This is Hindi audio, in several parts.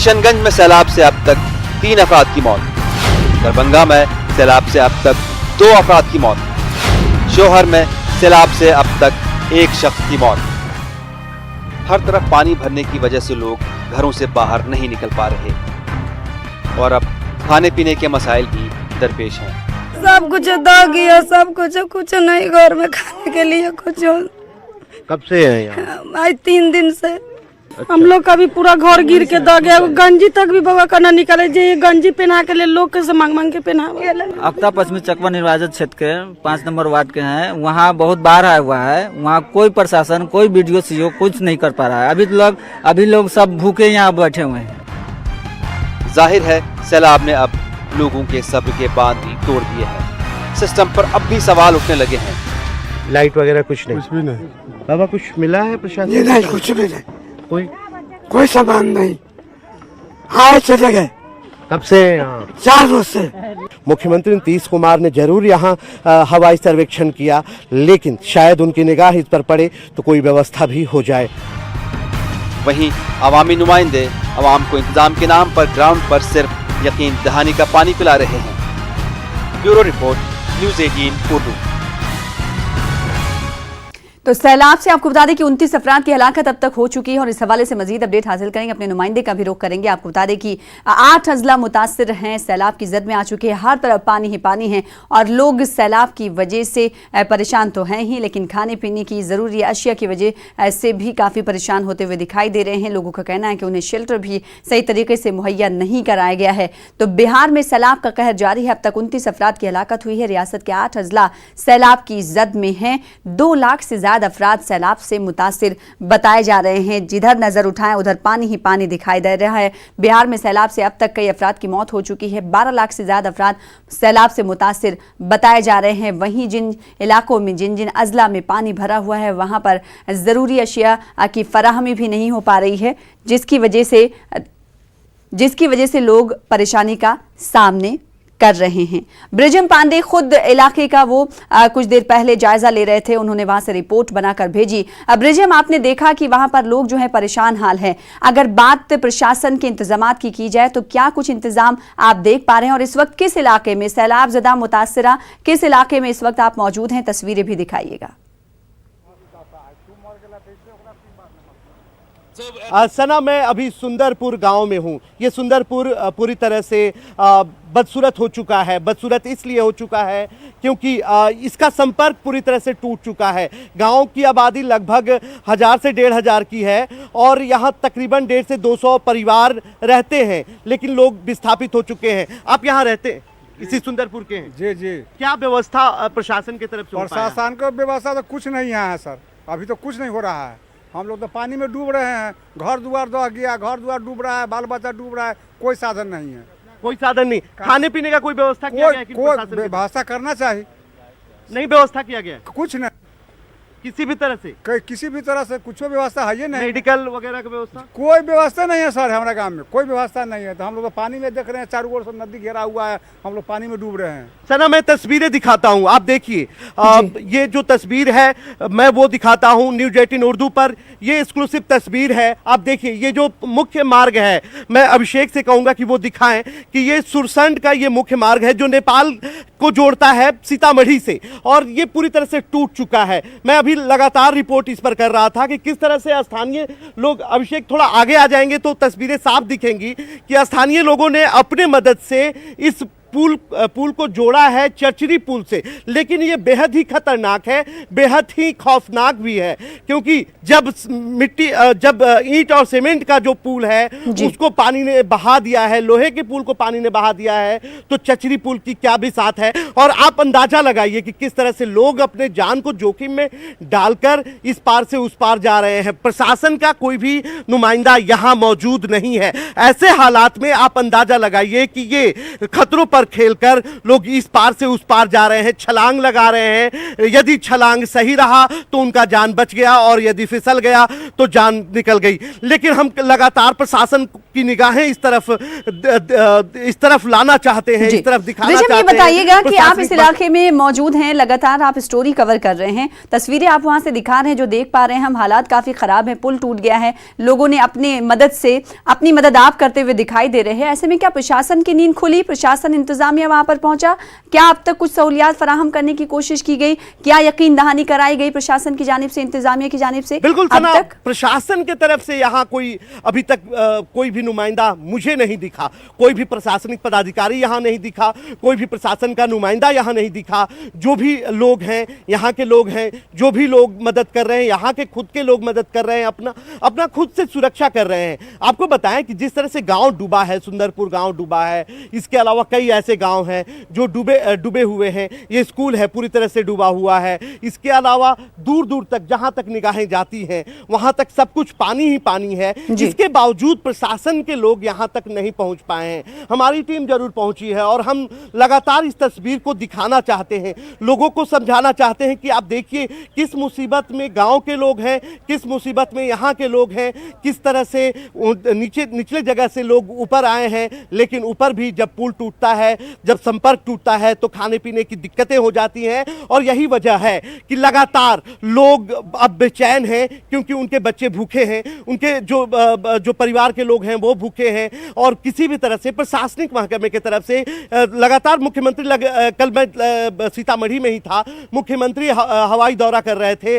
किशनगंज में सैलाब से अब तक 3 अफराद की मौत। दरभंगा में सैलाब से अब तक 2 अफराद की मौत। शोहर में सैलाब से अब तक 1 शख्स की मौत। हर तरफ पानी भरने की वजह से लोग घरों से बाहर नहीं निकल पा रहे और अब खाने पीने के मसाइल भी दरपेश हैं। सब कुछ दह गया, सब कुछ नहीं, घर में खाने के लिए कुछ। कब से है यहाँ? आज 3 दिन से हम लोग का भी पूरा घर गिर के दह गया। गंजी तक भी बाबा का न निकले, जे गंजी पहना के लिए लोग कैसे मांग मांग के पहना। अक्ता पश्चिमी चकवा निर्वाचन क्षेत्र के 5 नंबर वार्ड के हैं। वहाँ बहुत बाढ़ आया हुआ है। वहाँ कोई प्रशासन, कोई बीडीओ सीओ कुछ नहीं कर पा रहा है। अभी लोग सब भूखे यहाँ बैठे हुए हैं। जाहिर है सैलाब ने अब लोगों के सब्र के बांध भी तोड़ दिए हैं। सिस्टम पर अब भी सवाल उठने लगे हैं। लाइट वगैरह कुछ नहीं? कुछ भी नहीं बाबा, कुछ मिला है प्रशासन? ये नहीं, कुछ भी नहीं, कोई सामान नहीं। आए चले गए। कब से यहाँ? 4 रोज से। मुख्यमंत्री नीतीश कुमार ने जरूर यहाँ हवाई सर्वेक्षण किया, लेकिन शायद उनकी निगाह इस पर पड़े तो कोई व्यवस्था भी हो जाए। वहीं अवामी नुमाइंदे अवाम को इंतजाम के नाम पर ग्राउंड पर सिर्फ यकीन दहानी का पानी पिला रहे हैं। Bureau report, news 18 Urdu. तो सैलाब से आपको बता दें कि 29 अफराद की हलाकत अब तक हो चुकी है और इस हवाले से मजीद अपडेट हासिल करेंगे। अपने नुमाइंदे का भी रुख करेंगे। आपको बता दें कि 8 अजला मुतासिर हैं, सैलाब की जद में आ चुके हैं। हर तरफ पानी ही पानी है और लोग सैलाब की वजह से परेशान तो हैं ही, लेकिन खाने पीने की ज़रूरी अशिया की वजह से भी काफ़ी परेशान होते हुए दिखाई दे रहे हैं। लोगों का कहना है कि उन्हें शेल्टर भी सही तरीके से मुहैया नहीं कराया गया है। तो बिहार में सैलाब का कहर जारी है। अब तक 29 अफराद की हलाकत हुई है। रियासत के 8 अजला सैलाब की जद में हैं। 2 लाख से ज्यादा अफराद सैलाब से मुतासिर बताए जा रहे हैं। जिधर नजर उठाएं उधर पानी ही पानी दिखाई दे रहा है। बिहार में सैलाब से अब तक कई अफराद की मौत हो चुकी है। 12 लाख से ज्यादा अफराद सैलाब से मुतासिर बताए जा रहे हैं। वहीं जिन इलाकों में जिन अजला में पानी भरा हुआ है वहां पर जरूरी अशिया की फराहमी भी नहीं हो पा रही है, जिसकी वजह से लोग परेशानी का सामने कर रहे हैं। ब्रिजम पांडे खुद इलाके का वो कुछ देर पहले जायजा ले रहे थे। उन्होंने वहां से रिपोर्ट बनाकर भेजी। ब्रिजम, आपने देखा कि वहां पर लोग जो है परेशान हाल है। अगर बात प्रशासन के इंतजामात की जाए तो क्या कुछ इंतजाम आप देख पा रहे हैं और इस वक्त किस इलाके में सैलाब ज़दा मुतासिरा किस इलाके में इस वक्त आप मौजूद हैं? तस्वीरें भी दिखाइएगा। सना, मैं अभी सुंदरपुर गांव में हूं। ये सुंदरपुर पूरी तरह से बदसूरत हो चुका है। बदसूरत इसलिए हो चुका है क्योंकि इसका संपर्क पूरी तरह से टूट चुका है। गांव की आबादी लगभग 1000 से 1500 की है और यहां तकरीबन 150 से 200 परिवार रहते हैं, लेकिन लोग विस्थापित हो चुके हैं। आप यहां रहते हैं, इसी सुंदरपुर के हैं? जी जी। क्या व्यवस्था प्रशासन की तरफ से? प्रशासन को व्यवस्था तो कुछ नहीं है सर, अभी तो कुछ नहीं हो रहा है। हम लोग तो पानी में डूब रहे हैं। घर द्वार दह गया, घर द्वार डूब रहा है, बाल बच्चा डूब रहा है। कोई साधन नहीं है। कोई साधन नहीं। खाने पीने का कोई व्यवस्था किया गया है? कोई व्यवस्था करना चाहिए। नहीं व्यवस्था किया गया? कुछ नहीं, किसी भी तरह से? किसी भी तरह से कुछ व्यवस्था है ही नहीं। मेडिकल वगैरह की व्यवस्था? कोई व्यवस्था नहीं है सर, हमारे गांव में कोई व्यवस्था नहीं है। तो हम लोग तो पानी में देख रहे हैं, चारों ओर से नदी घेरा हुआ है, हम लोग पानी में डूब रहे हैं। सना, मैं तस्वीरें दिखाता हूं, आप देखिए। ये जो तस्वीर है मैं वो दिखाता हूं न्यूज़ 18 उर्दू पर। ये एक्सक्लूसिव तस्वीर है। आप देखिए, ये जो मुख्य मार्ग है, मैं अभिषेक से कहूंगा कि वो दिखाएं कि ये सुरसंड का ये मुख्य मार्ग है जो नेपाल को जोड़ता है सीतामढ़ी से, और ये पूरी तरह से टूट चुका है। मैं अभी लगातार रिपोर्ट इस पर कर रहा था कि किस तरह से स्थानीय लोग, अभिषेक थोड़ा आगे आ जाएंगे तो तस्वीरें साफ दिखेंगी, कि स्थानीय लोगों ने अपने मदद से इस पुल को जोड़ा है चरचरी पुल से। लेकिन ये बेहद ही खतरनाक है, बेहद ही खौफनाक भी है, क्योंकि जब ईंट और सीमेंट का जो पुल है उसको पानी ने बहा दिया है, लोहे के पुल को पानी ने बहा दिया है, तो चरचरी पुल की क्या बिसात है। और आप अंदाजा लगाइए कि किस तरह से लोग अपने जान को जोखिम में डालकर इस पार से उस पार जा रहे हैं। प्रशासन का कोई भी नुमाइंदा यहां मौजूद नहीं है। ऐसे हालात में आप अंदाजा लगाइए कि ये खतरों पर खेलकर लोग इस पार से उस पार जा रहे हैं, छलांग लगा रहे हैं। यदि छलांग सही रहा तो उनका जान बच गया और यदि फिसल गया तो जान निकल गई। लेकिन हम लगातार प्रशासन की निगाहें इस तरफ लाना चाहते हैं, इस तरफ दिखाना चाहते हैं। ये बताइएगा कि आप इस इलाके में मौजूद हैं, लगातार आप स्टोरी कवर कर रहे हैं, तस्वीरें आप वहां से दिखा रहे हैं, जो देख पा रहे हैं हम, हालात काफी खराब है, पुल टूट गया है, लोगों ने अपनी मदद आप करते हुए दिखाई दे रहे हैं। ऐसे में क्या प्रशासन की नींद खुली, प्रशासन इंतजामिया वहां पर पहुंचा, क्या अब तक कुछ सहूलियात फराहम करने की कोशिश की गई, क्या यकीन दहानी कराई गई प्रशासन की जानिब से, इंतजामिया की जानिब से? बिल्कुल सना, प्रशासन की तरफ से यहाँ कोई अभी तक कोई भी नुमाइंदा मुझे नहीं दिखा, कोई भी प्रशासनिक पदाधिकारी यहाँ नहीं दिखा, कोई भी प्रशासन का नुमाइंदा यहाँ नहीं दिखा। जो भी लोग हैं, यहाँ के लोग हैं, जो भी लोग मदद कर रहे हैं, यहाँ के खुद के लोग मदद कर रहे हैं, अपना खुद से सुरक्षा कर रहे हैं। आपको बताएं कि जिस तरह से गांव डूबा है, सुंदरपुर गांव डूबा है, इसके अलावा कई ऐसे गांव हैं जो डूबे हुए हैं। ये स्कूल है पूरी तरह से डूबा हुआ है। इसके अलावा दूर दूर तक जहां तक निगाहें जाती हैं वहां तक सब कुछ पानी ही पानी है। इसके बावजूद प्रशासन के लोग यहां तक नहीं पहुंच पाए हैं। हमारी टीम जरूर पहुंची है और हम लगातार इस तस्वीर को दिखाना चाहते हैं, लोगों को समझाना चाहते हैं कि आप देखिए किस मुसीबत में गांव के लोग हैं, किस मुसीबत में यहाँ के लोग हैं, किस तरह से निचले जगह से लोग ऊपर आए हैं। लेकिन ऊपर भी जब पुल टूटता है, जब संपर्क टूटता है तो खाने पीने की दिक्कतें हो जाती हैं और यही वजह है कि लगातार लोग अब बेचैन हैं, क्योंकि उनके बच्चे भूखे हैं, उनके जो परिवार के लोग हैं वो भूखे हैं। और किसी भी तरह से प्रशासनिक महकमे की तरफ से लगातार मुख्यमंत्री कल मैं सीतामढ़ी में ही था, मुख्यमंत्री हवाई दौरा कर रहे थे,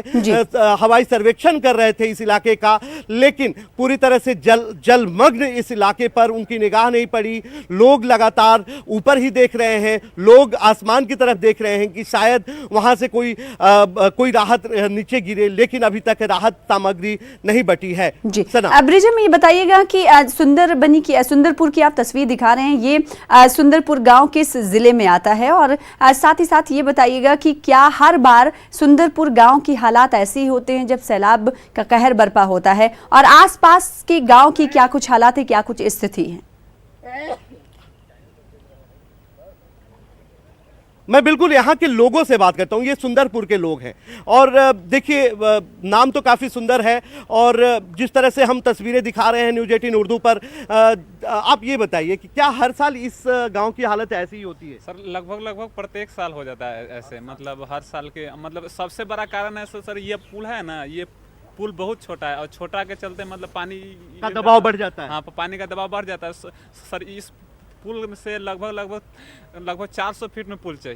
हवाई सर्वेक्षण कर रहे थे इस इलाके का, लेकिन पूरी तरह से जलमग्न इस इलाके पर उनकी निगाह नहीं पड़ी। लोग लगातार ऊपर ही देख रहे हैं, लोग आसमान की तरफ देख रहे हैं कि शायद वहां से कोई राहत नीचे गिरे, लेकिन अभी तक राहत सामग्री नहीं बटी है। जी ब्रिजम, ये बताइएगा कि सुंदरपुर की आप तस्वीर दिखा रहे हैं, ये सुंदरपुर गांव किस जिले में आता है? और साथ ही साथ ये बताइएगा कि क्या हर बार सुंदरपुर गांव की हालात ऐसे ही होते हैं जब सैलाब का कहर बरपा होता है, और आसपास के गांव की क्या कुछ हालात है, क्या कुछ स्थिति है? मैं बिल्कुल यहाँ के लोगों से बात करता हूँ, ये सुंदरपुर के लोग हैं और देखिए नाम तो काफ़ी सुंदर है और जिस तरह से हम तस्वीरें दिखा रहे हैं न्यूज़ 18 उर्दू पर, आप ये बताइए कि क्या हर साल इस गांव की हालत ऐसी ही होती है? सर लगभग प्रत्येक साल हो जाता है ऐसे, मतलब हर साल के, मतलब सबसे बड़ा कारण है सर ये पुल है ना, ये पुल बहुत छोटा है और छोटा के चलते मतलब पानी का दबाव बढ़ जाता है। हाँ, पानी का दबाव बढ़ जाता है सर। इस पुल से लगभग 400 फीट में पुल चाहिए।